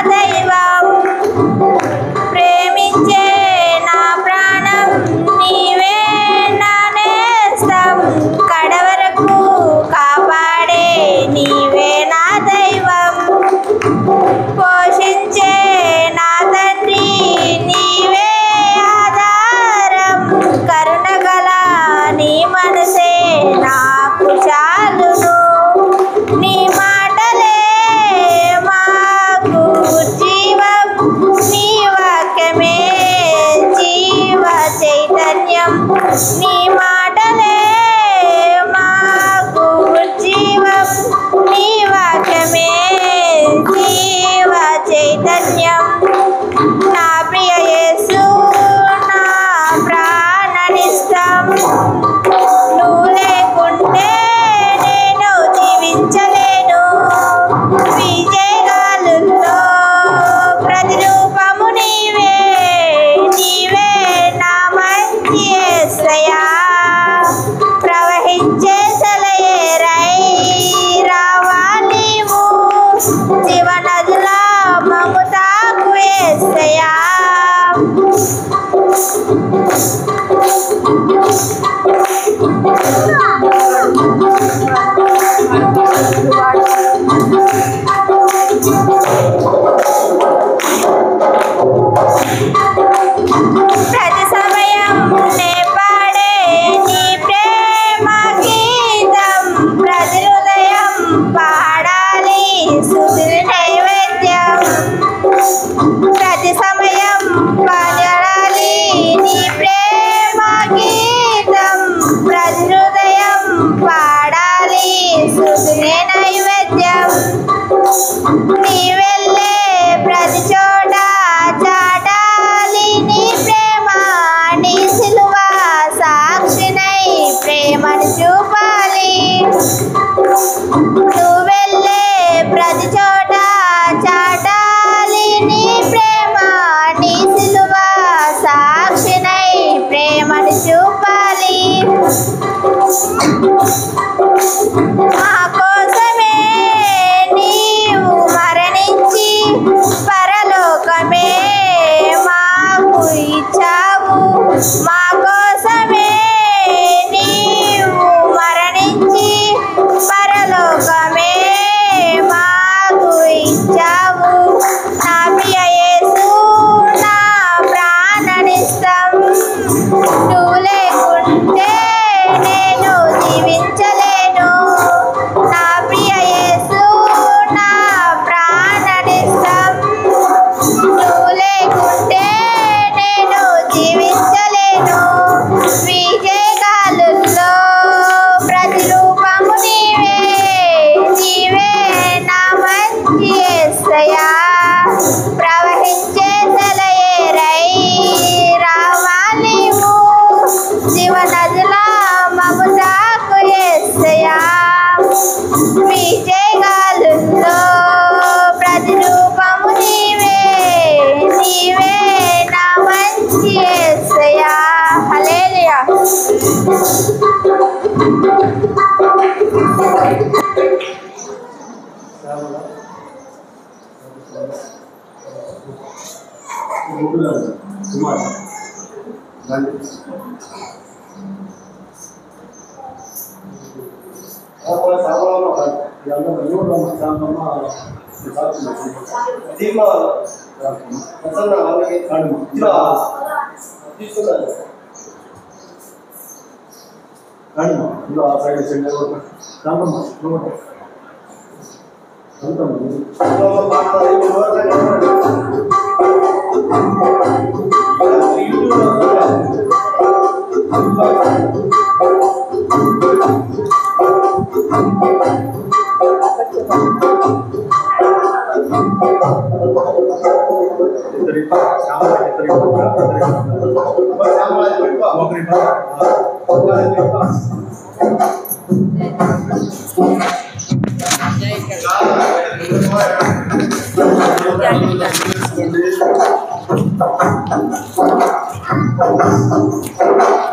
దైవం ప్రేమించే నా ప్రాణం నీవే నా నేస్తం కడవరకు కాపాడే నీవే నా దైవం పోషించే నా తండ్రి నీవే ఆధారం కరుణగల నీ మనసే నాకు చాలును నీ మాటలే మాకు జీవం నీ వాక్యమే జీవ చైతన్యం నీ మాటలే మాకు జీవం నీ వాక్యమే జీవ చైతన్యం నా ప్రియ యేసు నా ప్రాణనిష్టం నువ్వు లేకుంటే నేను జీవించలేను విజయగాలుల్లో ప్రతిరూపము నీవే నీవే నా మంచి యేసయ్యా ప్రవహించే సెలయేరై రావా నీవు జీవనదులా మమతాకు యేసయ్యా ప్రతి సమయం నే పాడే నీ ప్రేమ గీతం ప్రతి హృదయం పాడాలి స్తుతి నైవేద్యం ప్రతి సమయం పాడాలి నీ ప్రేమ గీతం ప్రతి హృదయం పాడాలి స్తుతి నైవేద్యం నీ వెళ్ళే ప్రతి చోట చాటాలి నీ ప్రేమ నీ సిలువ సాక్షినై ప్రేమను చూపాలి నువ్వు వెళ్ళే ప్రతి చోట చాటాలి నీ ప్రేమ నీ సిలువ సాక్షినై ప్రేమను చూపాలి మా కోసమే నీవు మరణించి పరలోకమే మాకు ఇచ్చావు మా కోసమే నీవు మరణించి పరలోకమే మాకు ఇచ్చావు నా ప్రియ యేసు నా ప్రాణనిష్టం నువ్వు లేకుంటే నేను జీవించలేను నా ప్రియ యేసు నా ప్రాణనిష్టం నువ్వు లేకుంటే నేను జీవించలేను విజయగాలుల్లో ప్రతిరూపము నీవే నీవే నా మంచి యేసయ్యా ప్రవహించే సెలయేరై రావా నీవు జీవనదులా మమతాకు యేసయ్యా విజయగాలుల్లో ప్రతిరూపము నీవే నీవే నా మంచి యేసయ్యా హల్లెలూయా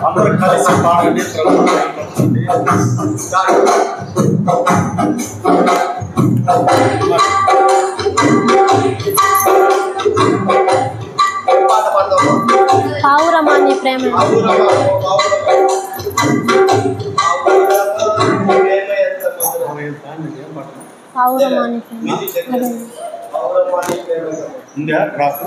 అందరూ కలిసి పాడండి. ప్రేమ పావురమాని ఉందా క్రాస్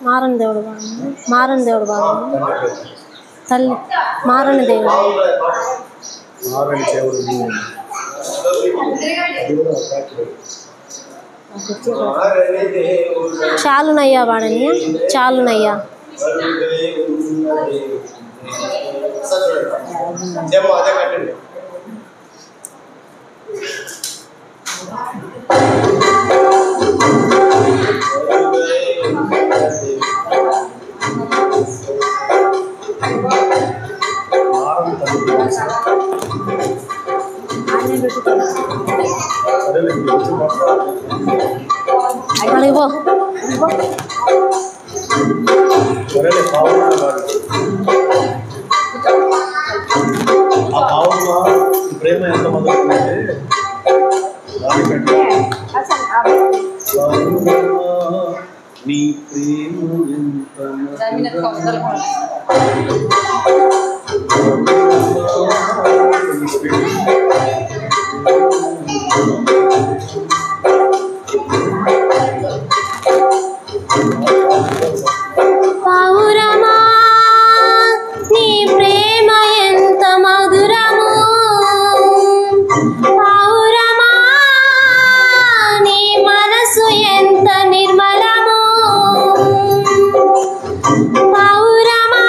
మారణ దేవుడు మారణ దేవుడు బాగా తల్లి మారణ దేవుడు చాలునయ్యా వాడని చాలునయ్యా అడిగిపో ఆ భావన ప్రేమ ఎంత మొదలుందంటే నీ ప్రేమ పావురమా నీ ప్రేమ ఎంత మధురము పావురమా నీ మనసు ఎంత నిర్మలము పావురమా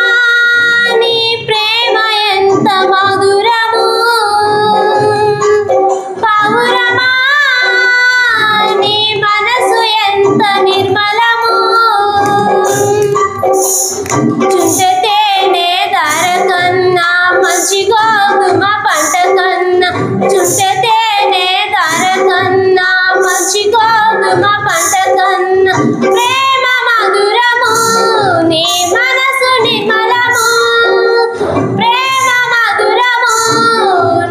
నీ ప్రేమ ఎంత మధురము పావురమా నీ మనసు ఎంత నిర్మలము చుట్టేనే ధర కన్నా మంచి గోధుమ పంట కన్నా చుట్టేనే ధర కన్నా మంచి గోధుమ పంట కన్నా ప్రేమ మధురము నీ మనసు నిర్మలము ప్రేమ మధురము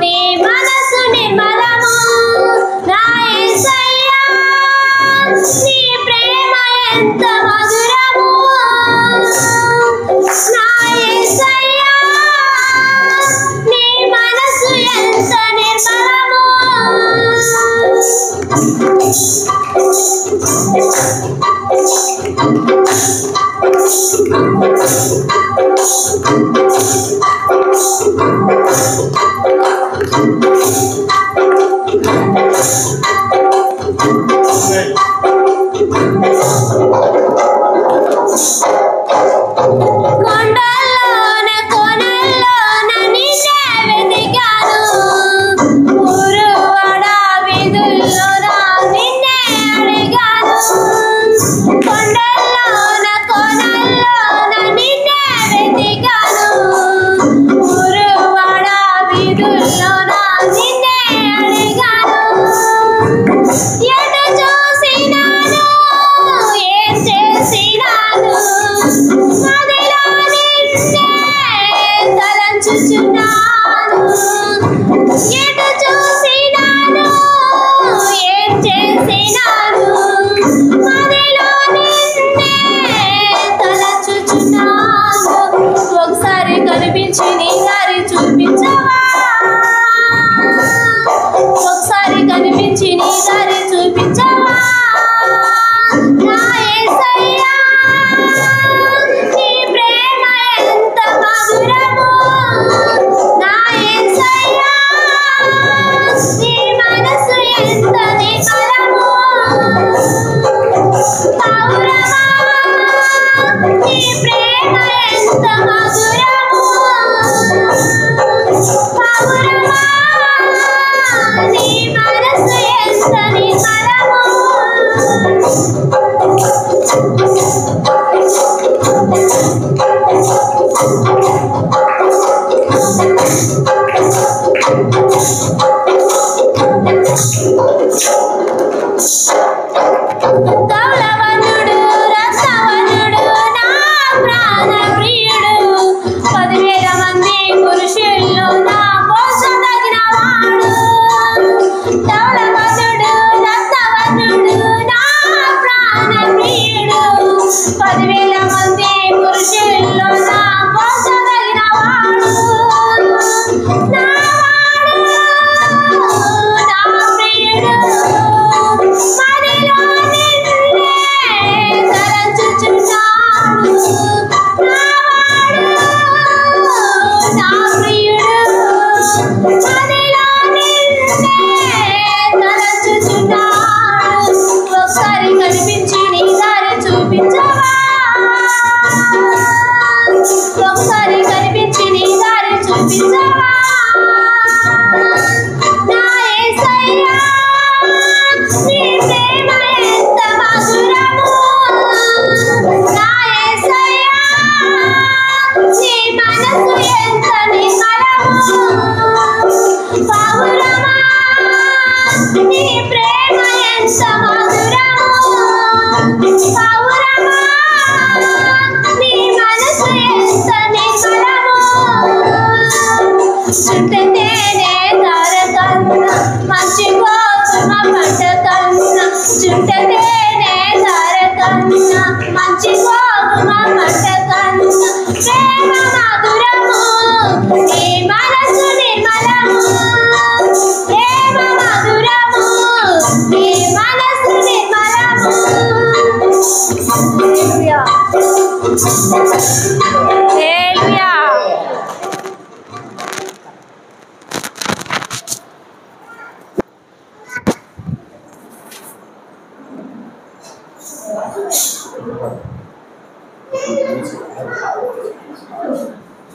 నీ మనసు నిర్మలము నా యేసయ్యా నీ ప్రేమ ఎంత మధురము నా యేసయ్యా నీ మనసు ఎంత నిర్మలము కొండల్లోన కోనల్లోన నిన్నే వెతికాను ఊరువాడ వీధుల్లోన నిన్నే అడిగాను కొండల్లోన కోనల్లోన నిన్నే వెతికాను ఊరువాడ వీధుల్లోన నిన్నే అడిగాను ఎటు చూసినాను ఏం చేసినాను మదిలో నిన్నే తలంచుచున్నాను ఎటు చూసినాను ఏం చేసినాను మదిలో నిన్నే తలంచుచున్నాను ఒకసారి కనిపించి నీ దారి చూపించవా ఒకసారి కనిపించి నీ దారి చూపించవా నా యేసయ్యా నీ ప్రేమ ఎంత మధురము నా యేసయ్యా నీ మనసు ఎంత నిర్మలము పావురమా నీ ప్రేమ ఎంత మధురము పావురమా నీ మనసు ఎంత నిర్మలము ప్రేమ మధురము నీ మనసు నిర్మలము ప్రేమ మధురము నీ మనసు నిర్మలము హల్లెలూయా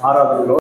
ఆరాధనలో